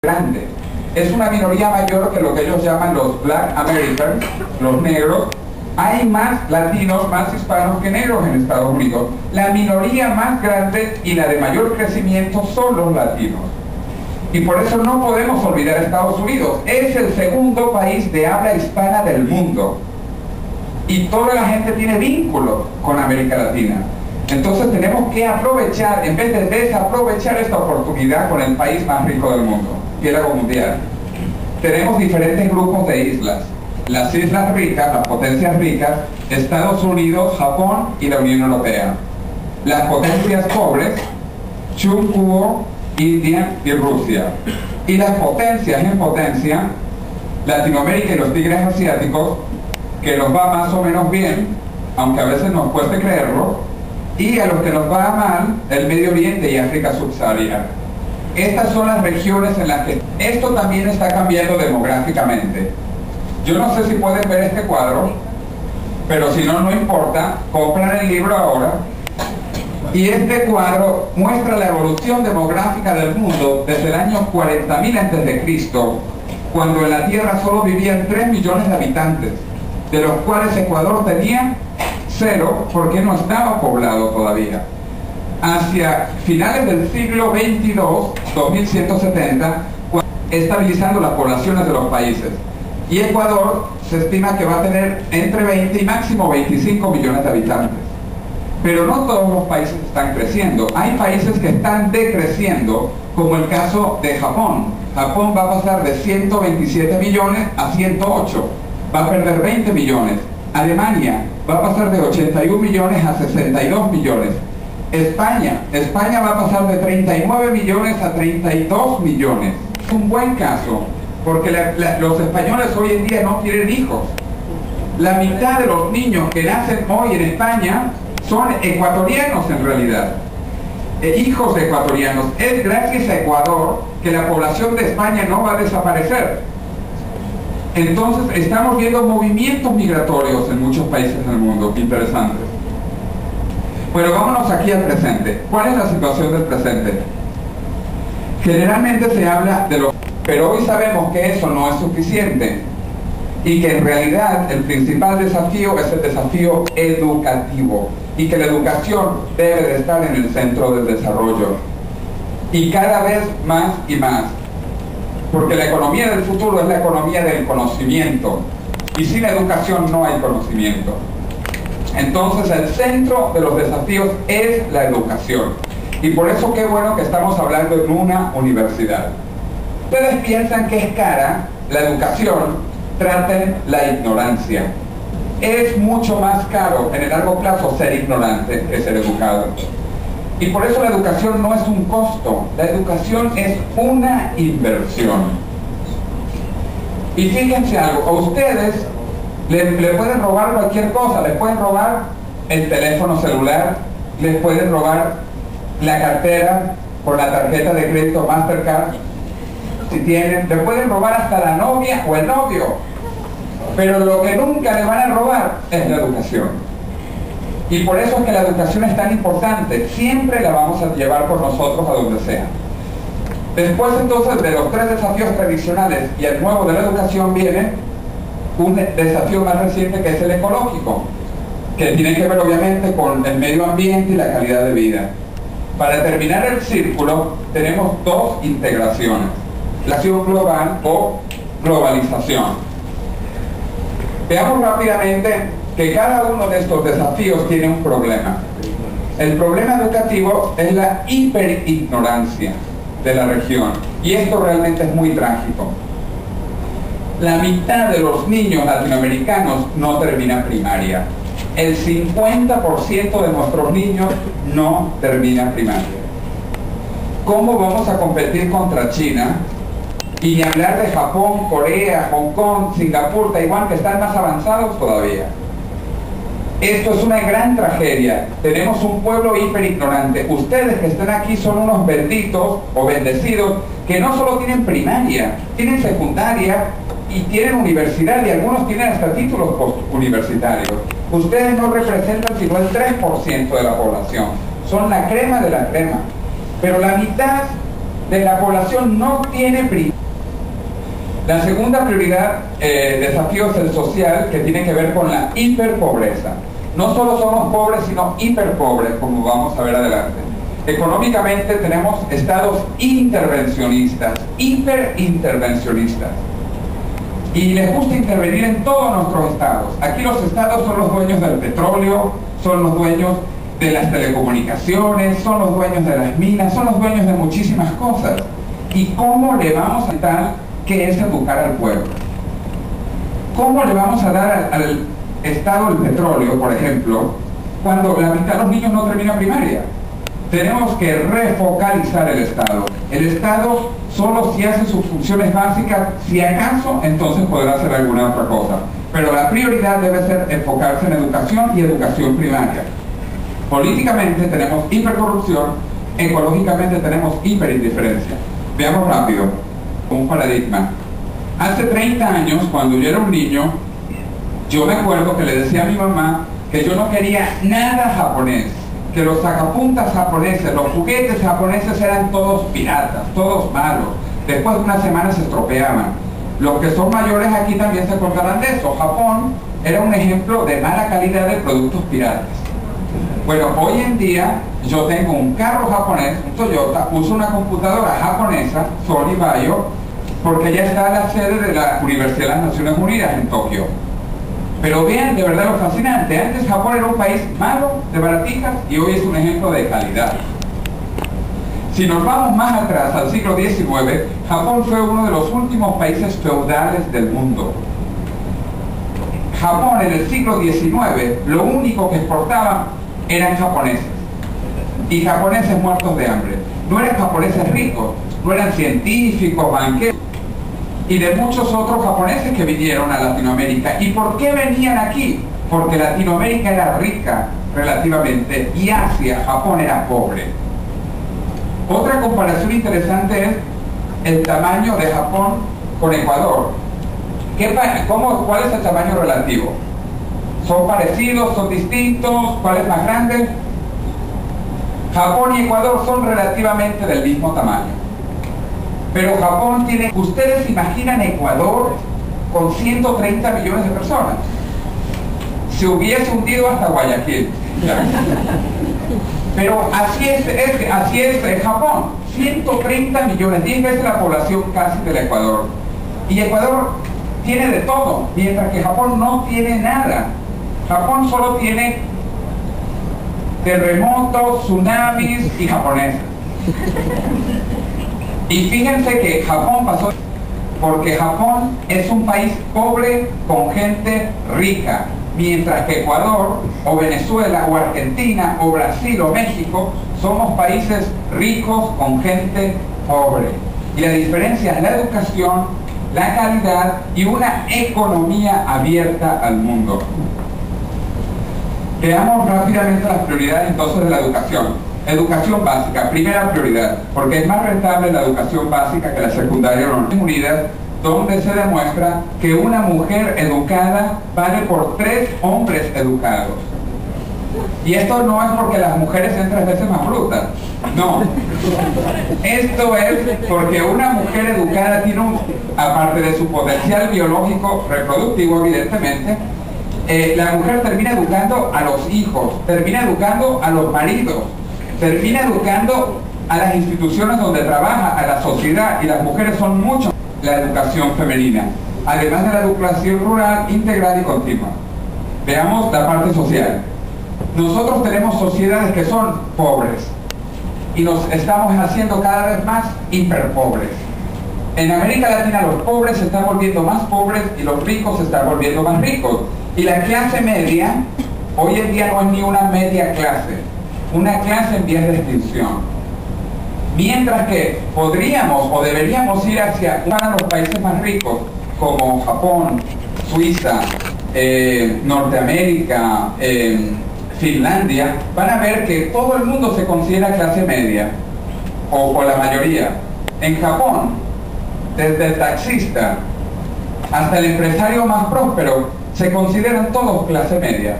grande. Es una minoría mayor que lo que ellos llaman los Black Americans, los negros. Hay más latinos, más hispanos que negros en Estados Unidos. La minoría más grande y la de mayor crecimiento son los latinos. Y por eso no podemos olvidar a Estados Unidos. Es el segundo país de habla hispana del mundo. Y toda la gente tiene vínculos con América Latina. Entonces tenemos que aprovechar, en vez de desaprovechar esta oportunidad con el país más rico del mundo, piélago mundial. Tenemos diferentes grupos de islas. Las islas ricas, las potencias ricas, Estados Unidos, Japón y la Unión Europea. Las potencias pobres, Chukwu, India y Rusia. Y las potencias en potencia, Latinoamérica y los tigres asiáticos, que nos va más o menos bien, aunque a veces nos cueste creerlo, y a los que nos va mal, el Medio Oriente y África subsahariana. Estas son las regiones en las que esto también está cambiando demográficamente. Yo no sé si pueden ver este cuadro, pero si no, no importa, compran el libro ahora. Y este cuadro muestra la evolución demográfica del mundo desde el año 40.000 a.C., cuando en la Tierra solo vivían 3 millones de habitantes, de los cuales Ecuador tenía 0, porque no estaba poblado todavía. Hacia finales del siglo XXII, 2170, estabilizando las poblaciones de los países. Y Ecuador se estima que va a tener entre 20 y máximo 25 millones de habitantes. Pero no todos los países están creciendo. Hay países que están decreciendo, como el caso de Japón. Japón va a pasar de 127 millones a 108. Va a perder 20 millones. Alemania va a pasar de 81 millones a 62 millones. España va a pasar de 39 millones a 32 millones. Es un buen caso, porque los españoles hoy en día no tienen hijos. La mitad de los niños que nacen hoy en España son ecuatorianos en realidad, hijos de ecuatorianos. Es gracias a Ecuador que la población de España no va a desaparecer. Entonces estamos viendo movimientos migratorios en muchos países del mundo, qué interesante. Bueno, vámonos aquí al presente. ¿Cuál es la situación del presente? Generalmente se habla de lo... pero hoy sabemos que eso no es suficiente y que en realidad el principal desafío es el desafío educativo y que la educación debe de estar en el centro del desarrollo y cada vez más y más, porque la economía del futuro es la economía del conocimiento y sin educación no hay conocimiento. Entonces el centro de los desafíos es la educación y por eso qué bueno que estamos hablando en una universidad. Ustedes piensan que es cara la educación, traten la ignorancia. Es mucho más caro en el largo plazo ser ignorante que ser educado. Y por eso la educación no es un costo, la educación es una inversión. Y fíjense algo, a ustedes le pueden robar cualquier cosa, les pueden robar el teléfono celular, les pueden robar la cartera con la tarjeta de crédito Mastercard, si tienen, le pueden robar hasta la novia o el novio, pero lo que nunca le van a robar es la educación. Y por eso es que la educación es tan importante, siempre la vamos a llevar por nosotros a donde sea. Después entonces de los 3 desafíos tradicionales y el nuevo de la educación viene un desafío más reciente que es el ecológico, que tiene que ver obviamente con el medio ambiente y la calidad de vida. Para terminar el círculo tenemos 2 integraciones, la acción global o globalización. Veamos rápidamente que cada uno de estos desafíos tiene un problema. El problema educativo es la hiperignorancia de la región y esto realmente es muy trágico. La mitad de los niños latinoamericanos no termina primaria. El 50% de nuestros niños no termina primaria. ¿Cómo vamos a competir contra China? Y ni hablar de Japón, Corea, Hong Kong, Singapur, Taiwán, que están más avanzados todavía. Esto es una gran tragedia. Tenemos un pueblo hiperignorante. Ustedes que están aquí son unos benditos o bendecidos que no solo tienen primaria, tienen secundaria y tienen universidad y algunos tienen hasta títulos postuniversitarios. Ustedes no representan sino el 3% de la población. Son la crema de la crema. Pero la mitad de la población no tiene prioridad. La segunda prioridad, desafío, es el social, que tiene que ver con la hiperpobreza. No solo somos pobres, sino hiperpobres, como vamos a ver adelante. Económicamente tenemos estados intervencionistas, hiperintervencionistas. Y les gusta intervenir en todos nuestros estados. Aquí los estados son los dueños del petróleo, son los dueños de las telecomunicaciones, son los dueños de las minas, son los dueños de muchísimas cosas. ¿Y cómo le vamos a dar qué es educar al pueblo? ¿Cómo le vamos a dar al estado el petróleo, por ejemplo, cuando la mitad de los niños no termina primaria? Tenemos que refocalizar el Estado. El Estado solo si hace sus funciones básicas, si acaso, entonces podrá hacer alguna otra cosa. Pero la prioridad debe ser enfocarse en educación y educación primaria. Políticamente tenemos hipercorrupción, ecológicamente tenemos hiperindiferencia. Veamos rápido un paradigma. Hace 30 años, cuando yo era un niño, yo me acuerdo que le decía a mi mamá que yo no quería nada japonés, que los sacapuntas japoneses, los juguetes japoneses eran todos piratas, todos malos. Después de una semana se estropeaban. Los que son mayores aquí también se acordarán de eso. Japón era un ejemplo de mala calidad de productos piratas. Bueno, hoy en día yo tengo un carro japonés, un Toyota, uso una computadora japonesa, Sony Vaio, porque ya está la sede de la Universidad de las Naciones Unidas en Tokio. Pero vean de verdad lo fascinante. Antes Japón era un país malo, de baratijas, y hoy es un ejemplo de calidad. Si nos vamos más atrás, al siglo XIX, Japón fue uno de los últimos países feudales del mundo. Japón en el siglo XIX, lo único que exportaba eran japoneses. Y japoneses muertos de hambre. No eran japoneses ricos, no eran científicos, banqueros, y de muchos otros japoneses que vinieron a Latinoamérica. ¿Y por qué venían aquí? Porque Latinoamérica era rica relativamente y Asia, Japón, era pobre. Otra comparación interesante es el tamaño de Japón con Ecuador. ¿Cuál es el tamaño relativo? ¿Son parecidos? ¿Son distintos? ¿Cuál es más grande? Japón y Ecuador son relativamente del mismo tamaño. Pero Japón tiene, ustedes imaginan Ecuador con 130 millones de personas. Se hubiese hundido hasta Guayaquil. ¿Ya? Pero así es Japón. 130 millones, 10 veces la población casi del Ecuador. Y Ecuador tiene de todo, mientras que Japón no tiene nada. Japón solo tiene terremotos, tsunamis y japoneses. Y fíjense que Japón pasó, porque Japón es un país pobre con gente rica, mientras que Ecuador, o Venezuela, o Argentina, o Brasil, o México, somos países ricos con gente pobre. Y la diferencia es la educación, la calidad y una economía abierta al mundo. Veamos rápidamente las prioridades entonces de la educación. Educación básica, primera prioridad, porque es más rentable la educación básica que la secundaria en las Naciones Unidas, donde se demuestra que una mujer educada vale por 3 hombres educados. Y esto no es porque las mujeres sean 3 veces más brutas, no. Esto es porque una mujer educada tiene aparte de su potencial biológico reproductivo, evidentemente, la mujer termina educando a los hijos, termina educando a los maridos, termina educando a las instituciones donde trabaja, a la sociedad, y las mujeres son mucho la educación femenina, además de la educación rural, integral y continua. Veamos la parte social. Nosotros tenemos sociedades que son pobres y nos estamos haciendo cada vez más hiperpobres. En América Latina los pobres se están volviendo más pobres y los ricos se están volviendo más ricos. Y la clase media, hoy en día no es ni una media clase, una clase en vías de extinción. Mientras que podríamos o deberíamos ir hacia los países más ricos, como Japón, Suiza, Norteamérica, Finlandia, van a ver que todo el mundo se considera clase media, o la mayoría. En Japón, desde el taxista hasta el empresario más próspero, se consideran todos clase media.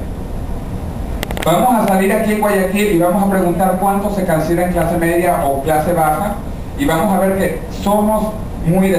Vamos a salir aquí en Guayaquil y vamos a preguntar cuántos se consideran clase media o clase baja, y vamos a ver que somos muy